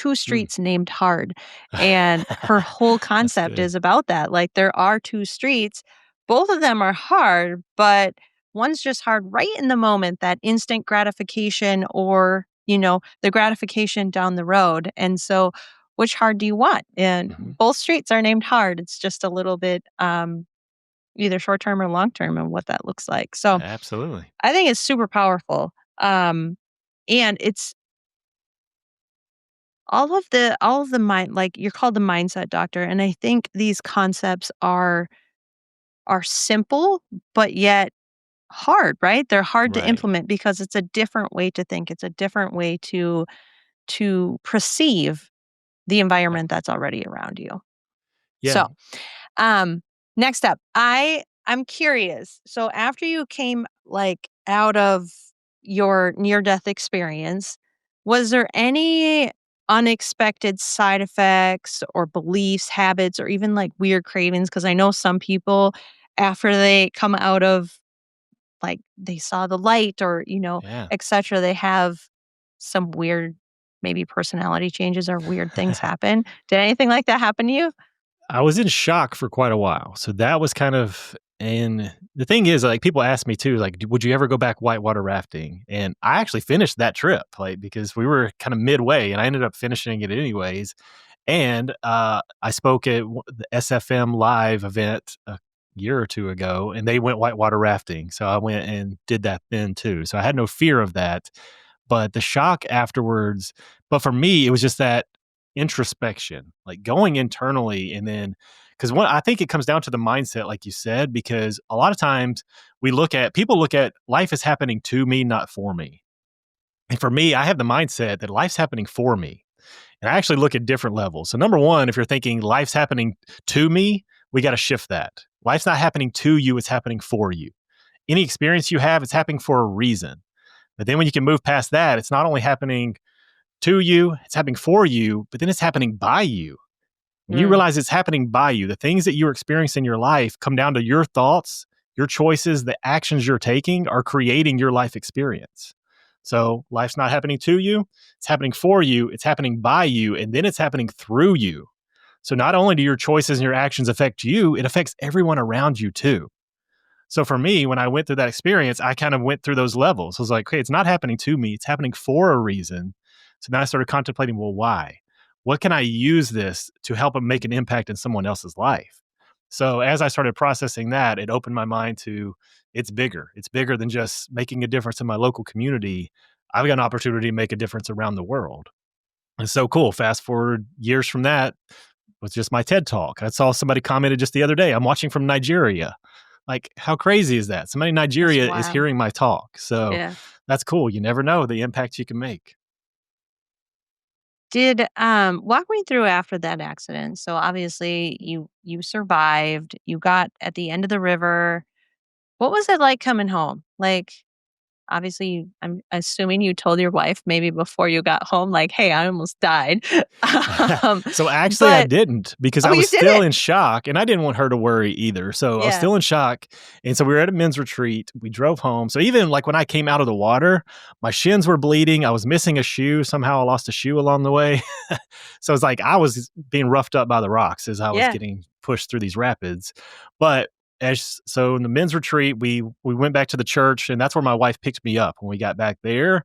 two Mm. streets named Hard. And her whole That's concept good. is about that. Like there are two streets, both of them are hard, but one's just hard right in the moment, that instant gratification or, the gratification down the road. And so which hard do you want? And Mhm. both streets are named Hard. It's just a little bit either short term or long term and what that looks like. So Absolutely. I think it's super powerful. And it's all of the mind, like you're called the mindset doctor. And I think these concepts are simple, but yet hard, right? They're hard to Right. implement because it's a different way to think. It's a different way to perceive the Yeah. environment that's already around you. Yeah. So, um, next up, I'm curious. So after you came like out of your near death experience, was there any unexpected side effects or beliefs, habits, or even like weird cravings? Because I know some people after they come out of like they saw the light or, Yeah. etc., they have some weird maybe personality changes or weird things happen. Did anything like that happen to you? I was in shock for quite a while. So that was kind of, and the thing is, like, people ask me too, like, would you ever go back whitewater rafting? And I actually finished that trip, like, because we were kind of midway and I ended up finishing it anyways. And I spoke at the SFM live event a year or two ago, and they went whitewater rafting. So I went and did that then too. So I had no fear of that. But the shock afterwards, but for me, it was just that introspection, like going internally. And then, because one, I think it comes down to the mindset, like you said, because a lot of times people look at life as happening to me, not for me. And for me, I have the mindset that life's happening for me. And I actually look at different levels. So, number one, if you're thinking life's happening to me, we got to shift that. Life's not happening to you, it's happening for you. Any experience you have, it's happening for a reason. But then when you can move past that, it's not only happening to you, it's happening for you, but then it's happening by you. When you Mm, realize it's happening by you, the things that you're experiencing in your life come down to your thoughts, your choices, the actions you're taking are creating your life experience. So life's not happening to you, it's happening for you, it's happening by you, and then it's happening through you. So not only do your choices and your actions affect you, it affects everyone around you too. So for me, when I went through that experience, I kind of went through those levels. I was like, okay, it's not happening to me, it's happening for a reason. So then I started contemplating, well, why? What can I use this to help make an impact in someone else's life? So as I started processing that, it opened my mind to it's bigger. It's bigger than just making a difference in my local community. I've got an opportunity to make a difference around the world. It's so cool. Fast forward years from that was just my TED talk. I saw somebody commented just the other day, I'm watching from Nigeria. Like, how crazy is that? Somebody in that's Nigeria is wild. hearing my talk. So Yeah. that's cool. You never know the impact you can make. Did walk me through after that accident. So obviously you survived. You got at the end of the river. What was it like coming home? Like obviously I'm assuming you told your wife maybe before you got home like, "Hey, I almost died." um So actually, I but didn't because oh, I you was still didn't. in shock and I didn't want her to worry either. So I was Yeah. still in shock. And so we were at a men's retreat. We drove home. So even like when I came out of the water, my shins were bleeding. I was missing a shoe. Somehow I lost a shoe along the way. So it's like I was being roughed up by the rocks as I was Yeah. getting pushed through these rapids. But as so in the men's retreat, we went back to the church, and that's where my wife picked me up when we got back there.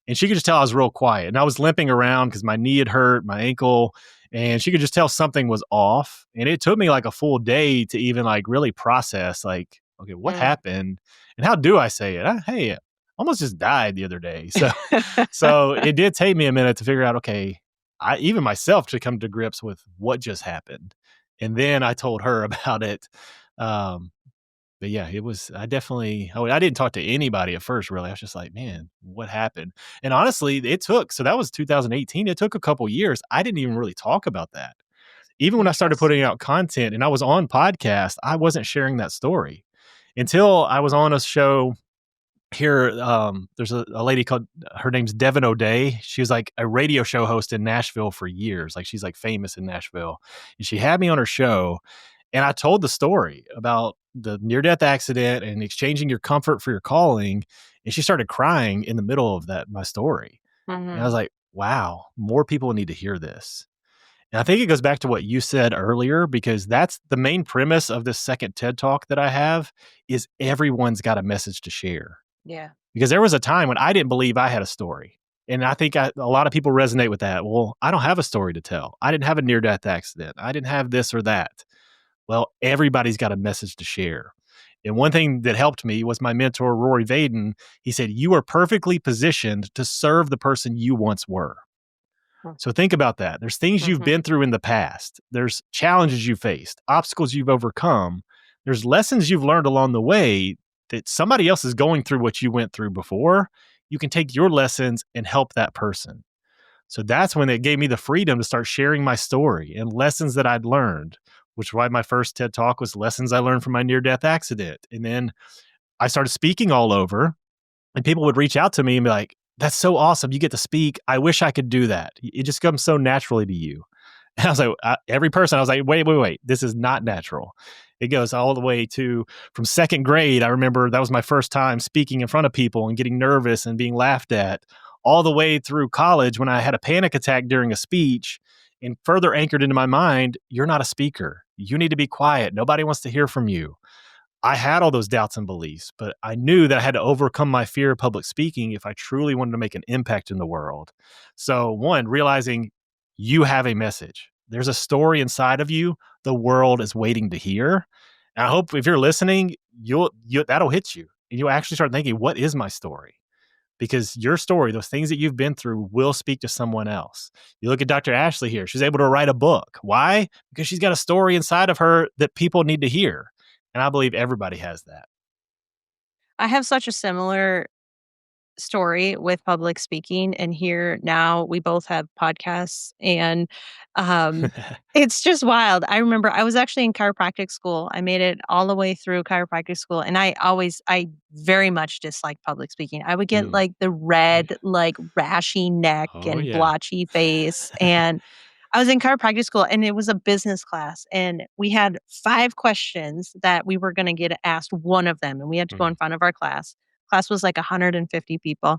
And she could just tell I was real quiet. And I was limping around because my knee had hurt, my ankle, and she could just tell something was off. And it took me like a full day to even like really process, like, okay, what Mm. happened? And how do I say it? Hey, I almost just died the other day. So it did take me a minute to figure out, okay, I even myself to come to grips with what just happened. And then I told her about it. Um, but yeah, it was, I didn't talk to anybody at first, really. I was just like, man, what happened? And honestly, so that was 2018. It took a couple years. I didn't even really talk about that. Even when I started putting Interesting. out content and I was on podcast, I wasn't sharing that story until I was on a show here. There's a lady called, her name's Devin O'Day. She was like a radio show host in Nashville for years. Like she's like famous in Nashville. And she had me on her show and I told the story about the near death accident and exchanging your comfort for your calling. And she started crying in the middle of my story. And I Mhm. was like, wow, more people need to hear this. And I think it goes back to what you said earlier, because that's the main premise of this second TED Talk that I have is everyone's got a message to share. Yeah. Because there was a time when I didn't believe I had a story. And I think a lot of people resonate with that. Well, I don't have a story to tell. I didn't have a near death accident. I didn't have this or that. Well, everybody's got a message to share. And one thing that helped me was my mentor, Rory Vaden. He said, "You are perfectly positioned to serve the person you once were." So think about that. There's things you've Mm-hmm. been through in the past. There's challenges you faced, obstacles you've overcome. There's lessons you've learned along the way that somebody else is going through what you went through before. You can take your lessons and help that person. So that's when it gave me the freedom to start sharing my story and lessons that I'd learned, which is why my first TED Talk was lessons I learned from my near death accident. And then I started speaking all over, and people would reach out to me and be like, "That's so awesome. You get to speak. I wish I could do that." It just comes so naturally to you. And I was like, every person, I was like, wait. This is not natural. It goes all the way to from second grade. I remember that was my first time speaking in front of people and getting nervous and being laughed at, all the way through college when I had a panic attack during a speech and further anchored into my mind, you're not a speaker. You need to be quiet. Nobody wants to hear from you. I had all those doubts and beliefs, but I knew that I had to overcome my fear of public speaking if I truly wanted to make an impact in the world. So, one, realizing you have a message. There's a story inside of you the world is waiting to hear. And I hope if you're listening, you that'll hit you. And you'll actually start thinking, what is my story? Because your story, those things that you've been through, will speak to someone else. You look at Dr. Ashley here, she's able to write a book. Why? Because she's got a story inside of her that people need to hear. And I believe everybody has that. I have such a similar story with public speaking, and here now we both have podcasts, and um it's just wild. I remember I was actually in chiropractic school. I made it all the way through chiropractic school, and I very much disliked public speaking. I would get Mm. like the Oh, red, yeah. like rashy neck Oh, and yeah. blotchy face, and I was in chiropractic school, and it was a business class, and we had 5 questions that we were gonna get asked one of them, and we had to go in Mm. front of our class. Class was like 150 people,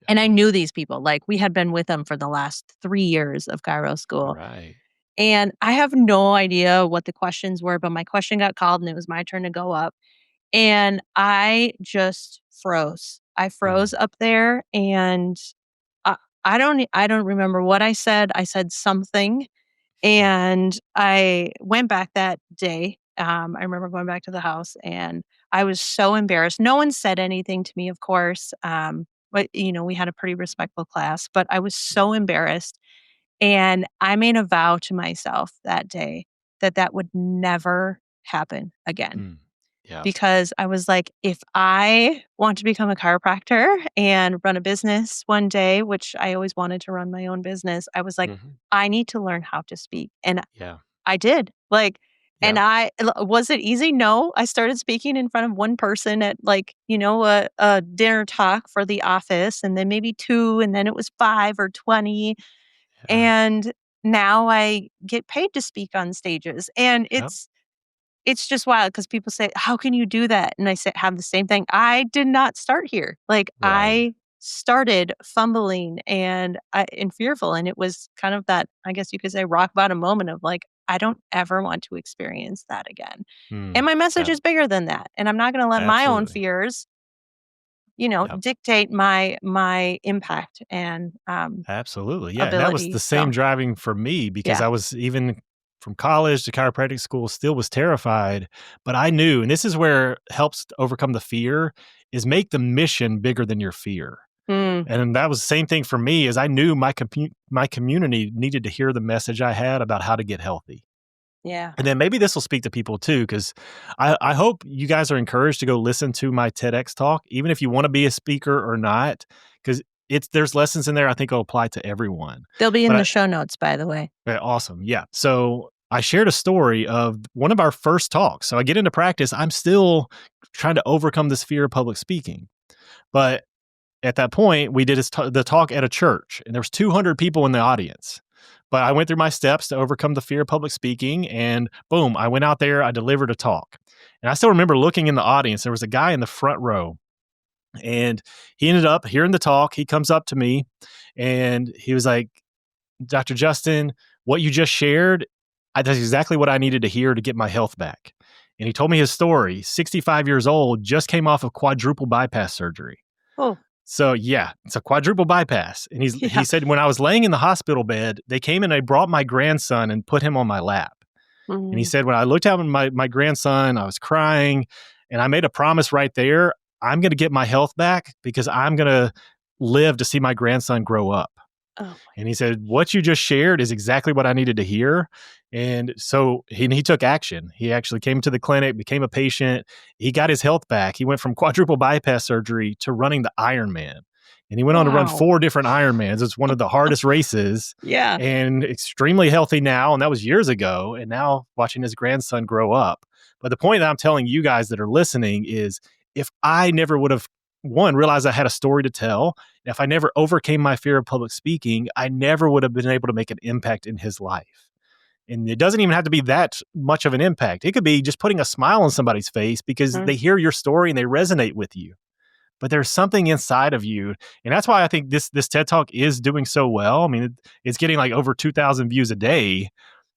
and I Yeah. knew these people, like, we had been with them for the last 3 years of chiro school, Right. and I have no idea what the questions were, but my question got called, and it was my turn to go up, and I just froze. I Mm. froze up there, and I I don't remember what I said. I said something, and I went back that day. I remember going back to the house, and I was so embarrassed. No one said anything to me, of course. But we had a pretty respectful class, but I was Yeah. so embarrassed. And I made a vow to myself that day that that would never happen again, Mm. Yeah. because I was like, if I want to become a chiropractor and run a business one day, which I always wanted to run my own business, I was like, Mhm. I need to learn how to speak. And Yeah. I did. Like, and Yeah. was it easy? No. I started speaking in front of one person at like, a dinner talk for the office, and then maybe two, and then it was 5 or 20. Yeah. And now I get paid to speak on stages. And Yep. it's just wild because people say, "How can you do that?" And I say have the same thing. I did not start here. Like, Right. I started fumbling and fearful, and it was kind of that, I guess you could say, rock bottom moment of like, I don't ever want to experience that again. And Mm. my message Yeah. is bigger than that, and I'm not gonna let my own Absolutely. fears, Yep. dictate my impact and, Absolutely. Yeah. And that was ability. the So, same driving for me because yeah. I was even from college to chiropractic school still was terrified, but I knew, and this is where helps to overcome the fear is make the mission bigger than your fear. Mm, And that was the same thing for me as I knew my community needed to hear the message I had about how to get healthy. yeah. And then maybe this will speak to people too, because I hope you guys are encouraged to go listen to my TEDx talk, even if you want to be a speaker or not, because there's lessons in there I think will apply to everyone. They'll be in But the show notes, by the way. awesome, yeah. So I shared a story of one of our first talks. So I get into practice. I'm still trying to overcome this fear of public speaking, but at that point, we did the talk at a church, and there was 200 people in the audience. But I went through my steps to overcome the fear of public speaking, and boom, I went out there, I delivered a talk. And I still remember looking in the audience. There was a guy in the front row, And he ended up hearing the talk. He comes up to me and he was like, Dr. Justin, what you just shared, that's exactly what I needed to hear to get my health back. And he told me his story. 65 years old, just came off of quadruple bypass surgery. Oh, So yeah, it's a quadruple bypass. And he yeah. said when I was laying in the hospital bed, they came and they brought my grandson and put him on my lap. And he Mm. said when I looked at my grandson, I was crying, and I made a promise right there. I'm going to get my health back because I'm going to live to see my grandson grow up. Oh my And he said, gosh. what you just shared is exactly what I needed to hear. And so he took action. He actually came to the clinic, became a patient. He got his health back. He went from quadruple bypass surgery to running the Ironman. And he went on to run Wow. 4 different Ironmans. It's one of the hardest races Yeah. and extremely healthy now. And that was years ago. And now watching his grandson grow up. But the point that I'm telling you guys that are listening is if I never would have, one, realized I had a story to tell, if I never overcame my fear of public speaking, I never would have been able to make an impact in his life. And it doesn't even have to be that much of an impact. It could be just putting a smile on somebody's face because Mm. they hear your story and they resonate with you. But there's something inside of you. And that's why I think this TED Talk is doing so well. I mean, it's getting like over 2,000 views a day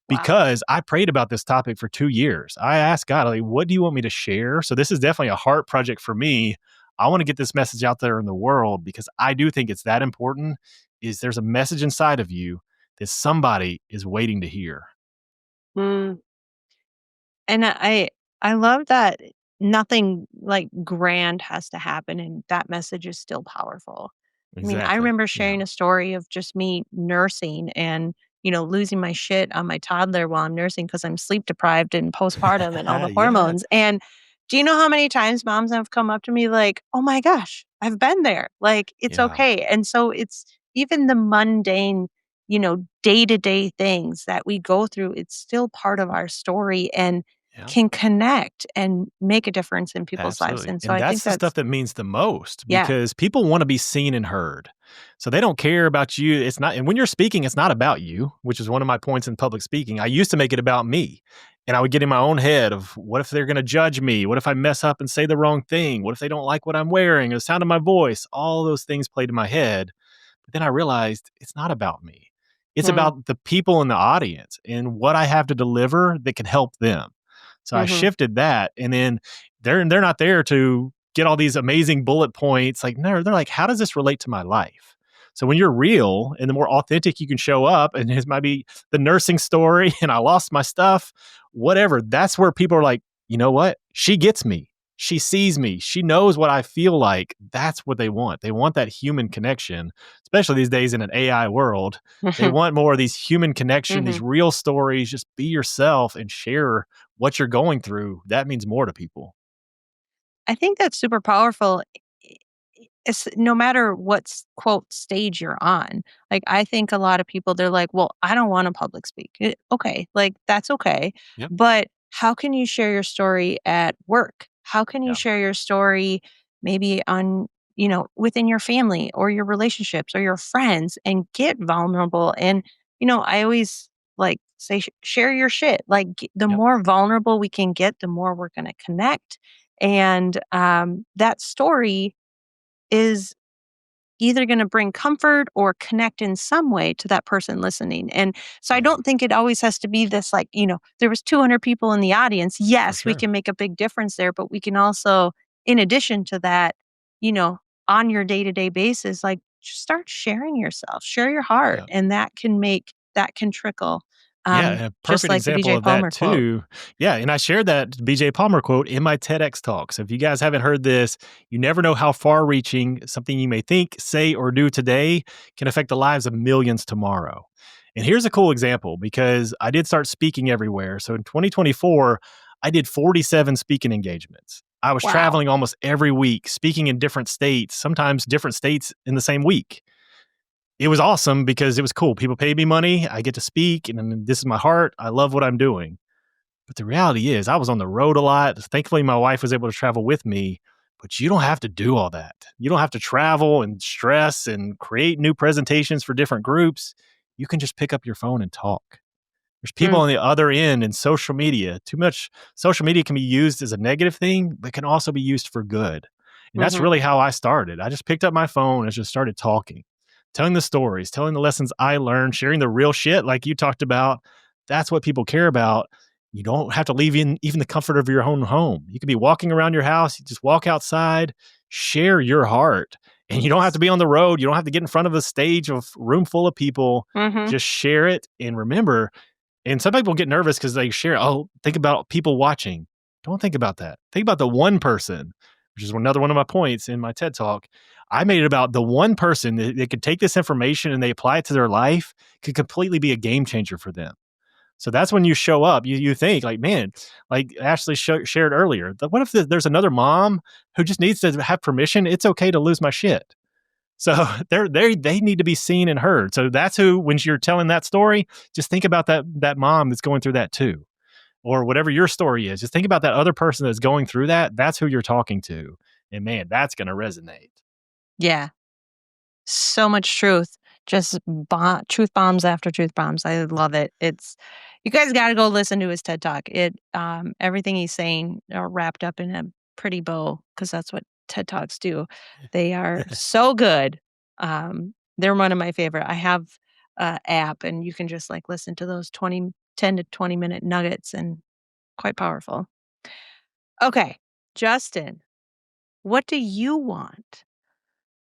Wow. because I prayed about this topic for 2 years. I asked God, like, what do you want me to share? So this is definitely a heart project for me. I want to get this message out there in the world because I do think it's that important. Is there's a message inside of you that somebody is waiting to hear. Mm. And I love that nothing, like, grand has to happen, and that message is still powerful. I mean, I Exactly. remember Yeah. sharing a story of just me nursing and, losing my shit on my toddler while I'm nursing because 'cause I'm sleep deprived and postpartum and all the Yeah. hormones, and do you know how many times moms have come up to me like, "Oh my gosh, I've been there, like, it's Yeah. okay," and so it's even the mundane, day-to-day things that we go through, it's still part of our story and Yeah. can connect and make a difference in people's lives, Absolutely. and so And I that's think the stuff that's that means the most yeah. because people want to be seen and heard. So they don't care about you. It's not, and when you're speaking, it's not about you, which is one of my points in public speaking. I used to make it about me. And I would get in my own head of what if they're going to judge me? What if I mess up and say the wrong thing? What if they don't like what I'm wearing or the sound of my voice? All those things played in my head. But then I realized it's not about me. It's Mm, about the people in the audience and what I have to deliver that can help them. So I mhm, shifted that, and then they're not there to get all these amazing bullet points. Like, no, they're like, how does this relate to my life? So when you're real and the more authentic you can show up, and it might be the nursing story, and I lost my stuff, whatever. That's where people are like, you know what? She gets me. She sees me. She knows what I feel like. That's what they want. They want that human connection, especially these days in an AI world. They mhm, want more of these human connection, these mhm. real stories. Just be yourself and share what you're going through. That means more to people. I think that's super powerful. It's no matter what quote stage you're on. Like I think a lot of people they're like, "Well, I don't want to public speak." Okay, like that's okay. Yep. But how can you share your story at work? How can you Yeah. share your story maybe on, within your family or your relationships or your friends and get vulnerable and I always like say share your shit. Like the Yep. more vulnerable we can get, the more we're going to connect and that story is either going to bring comfort or connect in some way to that person listening. And so I Yeah. don't think it always has to be this like, there was 200 people in the audience. For Yes, we sure. can make a big difference there, but we can also in addition to that, you know, on your day-to-day basis like just start sharing yourself, share your heart Yeah. and that can trickle Yeah, and a just perfect like the example BJ of that Palmer quote. too. Yeah, and I shared that BJ Palmer quote in my TEDx talk. So if you guys haven't heard this, you never know how far-reaching something you may think, say, or do today can affect the lives of millions tomorrow. And here's a cool example because I did start speaking everywhere. So in 2024, I did 47 speaking engagements. I was Wow. traveling almost every week, speaking in different states, sometimes different states in the same week. It was awesome because it was cool. People paid me money. I get to speak, and this is my heart. I love what I'm doing. But the reality is, I was on the road a lot. Thankfully, my wife was able to travel with me. But you don't have to do all that. You don't have to travel and stress and create new presentations for different groups. You can just pick up your phone and talk. There's people Mm, on the other end in social media. Too much social media can be used as a negative thing, but can also be used for good. And that's Mhm. really how I started. I just picked up my phone and just started talking, telling the stories, telling the lessons I learned, sharing the real shit like you talked about. That's what people care about. You don't have to leave in even the comfort of your own home. You could be walking around your house, you just walk outside, share your heart. And you don't have to be on the road. You don't have to get in front of a stage of room full of people. Mhm. Just share it and remember. And some people get nervous because they share, oh, think about people watching. Don't think about that. Think about the one person, which is another one of my points in my TED talk. I made it about the one person that could take this information and they apply it to their life could completely be a game changer for them. So that's when you show up. You think like, man, like Ashley shared earlier. What if there's another mom who just needs to have permission? It's okay to lose my shit. So they need to be seen and heard. So that's who, when you're telling that story, just think about that mom that's going through that too, or whatever your story is. Just think about that other person that's going through that. That's who you're talking to, and man, that's going to resonate. Yeah. So much truth. Just truth bombs after truth bombs. I love it. It's you guys got to go listen to his TED Talk. Everything he's saying are wrapped up in a pretty bow because that's what TED Talks do. They are so good. They're one of my favorite. I have a app and you can just like listen to those 10 to 20-minute nuggets and quite powerful. Okay, Justin, what do you want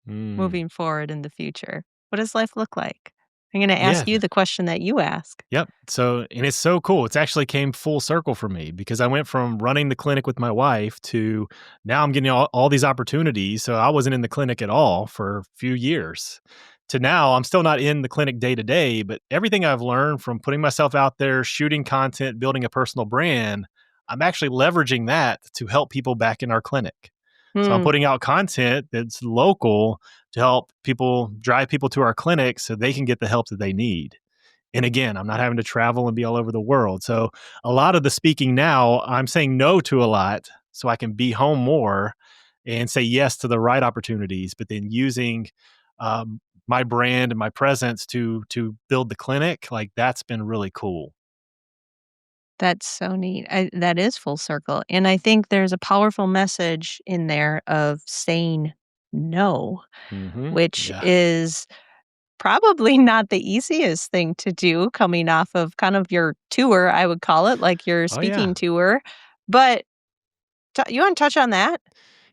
Mm. moving forward in the future? What does life look like? I'm going to Yeah. ask you the question that you ask. Yep. So, and it's so cool. It's actually came full circle for me because I went from running the clinic with my wife to now I'm getting all these opportunities. So I wasn't in the clinic at all for a few years to now I'm still not in the clinic day to day, but everything I've learned from putting myself out there, shooting content, building a personal brand, I'm actually leveraging that to help people back in our clinic. So I'm Hmm, putting out content that's local to help people drive people to our clinic so they can get the help that they need. And again, I'm not having to travel and be all over the world. So a lot of the speaking now, I'm saying no to a lot so I can be home more and say yes to the right opportunities, but then using my brand and my presence to build the clinic, like that's been really cool. that's so neat. That is full circle. And I think there's a powerful message in there of saying no, which Yeah. is probably not the easiest thing to do coming off of kind of your tour, I would call it, like your Oh yeah. speaking tour. But you want to touch on that?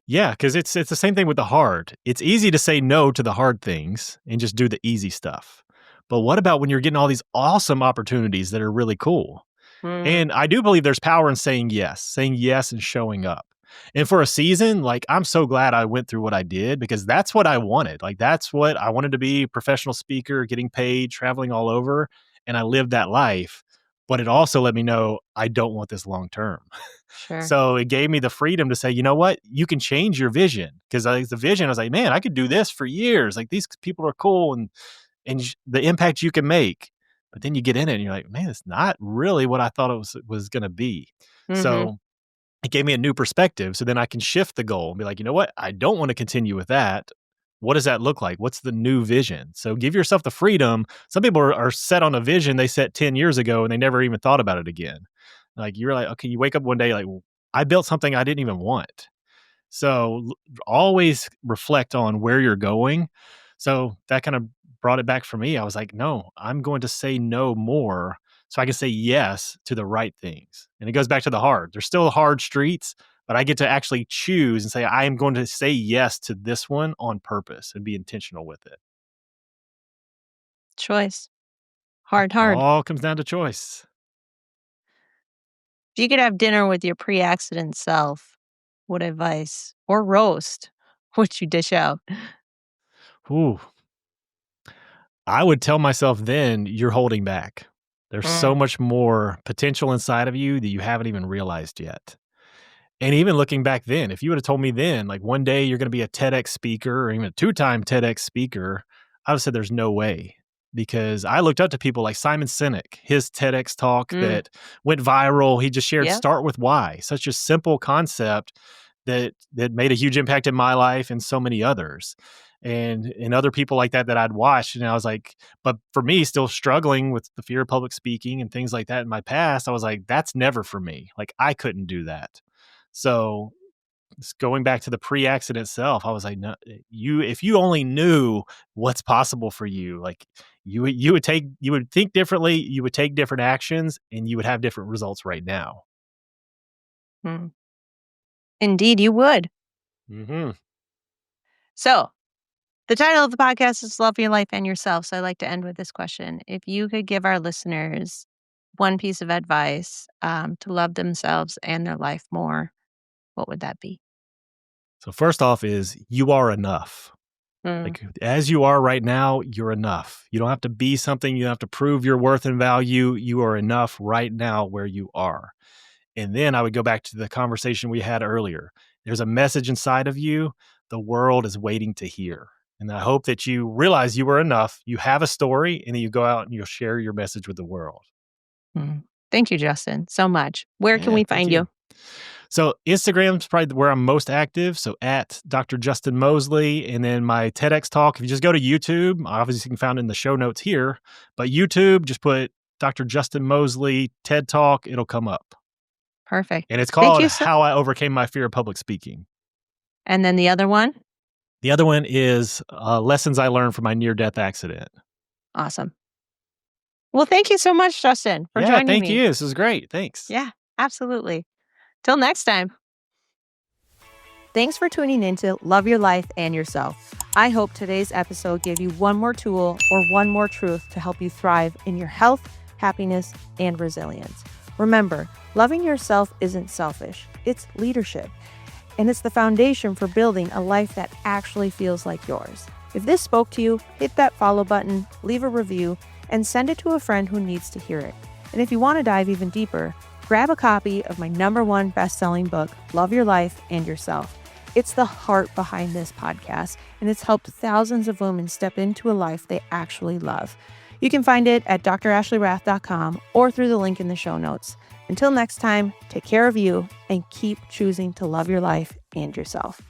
Yeah, because it's the same thing with the hard. It's easy to say no to the hard things and just do the easy stuff. But what about when you're getting all these awesome opportunities that are really cool? Mm, And I do believe there's power in saying yes and showing up. And for a season, like I'm so glad I went through what I did because that's what I wanted. Like that's what I wanted to be, professional speaker, getting paid, traveling all over, and I lived that life. But it also let me know I don't want this long term. sure. So it gave me the freedom to say, you know what, you can change your vision because the vision, I was like, man, I could do this for years. Like these people are cool and the impact you can make. But then you get in it and you're like, man, it's not really what I thought it was going to be. Mhm. So it gave me a new perspective. So then I can shift the goal and be like, you know what, I don't want to continue with that. What does that look like? What's the new vision? So give yourself the freedom. Some people are set on a vision they set 10 years ago and they never even thought about it again. Like you're like, okay, you wake up one day like, well, I built something I didn't even want. So always reflect on where you're going. So that kind of brought it back for me. I was like, no, I'm going to say no more so I can say yes to the right things. And it goes back to the hard. There's still hard streets, but I get to actually choose and say, I am going to say yes to this one on purpose and be intentional with it. Choice. Hard, hard. All comes down to choice. If you could have dinner with your pre-accident self, what advice or roast would you dish out? Ooh, I would tell myself then you're holding back. There's so Mm, much more potential inside of you that you haven't even realized yet. And even looking back then, if you would have told me then, like one day you're going to be a TEDx speaker or even a two-time TEDx speaker, I would have said there's no way. Because I looked up to people like Simon Sinek, his TEDx talk mm, that went viral. He just shared yep. start with why, such a simple concept that made a huge impact in my life and so many others. And other people like that I'd watched. And I was like, but for me, still struggling with the fear of public speaking and things like that in my past, I was like, that's never for me. Like I couldn't do that. So going back to the pre-accident self, I was like, no, if you only knew what's possible for you, like you would think differently, you would take different actions, and you would have different results right now. Mm. Indeed, you would. Hmm. So, the title of the podcast is Love Your Life and Yourself. So, I like to end with this question. If you could give our listeners one piece of advice to love themselves and their life more, what would that be? So first off is you are enough. Mm, Like as you are right now, you're enough. You don't have to be something. You don't have to prove your worth and value. You are enough right now where you are. And then I would go back to the conversation we had earlier. There's a message inside of you the world is waiting to hear. And I hope that you realize you are enough. You have a story, and then you go out and you'll share your message with the world. mm. Thank you, Justin, so much. Where can Yeah, we thank find you. you? So Instagram's probably where I'm most active. So at Dr. Justin Mosley, and then my TEDx talk. If you just go to YouTube, obviously you can find it in the show notes here. But YouTube, just put Dr. Justin Mosley TED Talk. It'll come up, Perfect. and it's Thank called you so. "How I Overcame My Fear of Public Speaking." And then the other one? The other one is lessons I learned from my near-death accident. Awesome. Well, thank you so much, Justin, for Yeah, joining thank me. you. This is great. Thanks. Yeah, absolutely. Till next time. Thanks for tuning in to Love Your Life and Yourself. I hope today's episode gave you one more tool or one more truth to help you thrive in your health, happiness, and resilience. Remember, loving yourself isn't selfish, it's leadership. And it's the foundation for building a life that actually feels like yours. If this spoke to you, hit that follow button, leave a review, and send it to a friend who needs to hear it. And if you want to dive even deeper, grab a copy of my #1 best-selling book, Love Your Life and Yourself. It's the heart behind this podcast, and it's helped thousands of women step into a life they actually love. You can find it at drashleyrath.com or through the link in the show notes. Until next time, take care of you and keep choosing to love your life and yourself.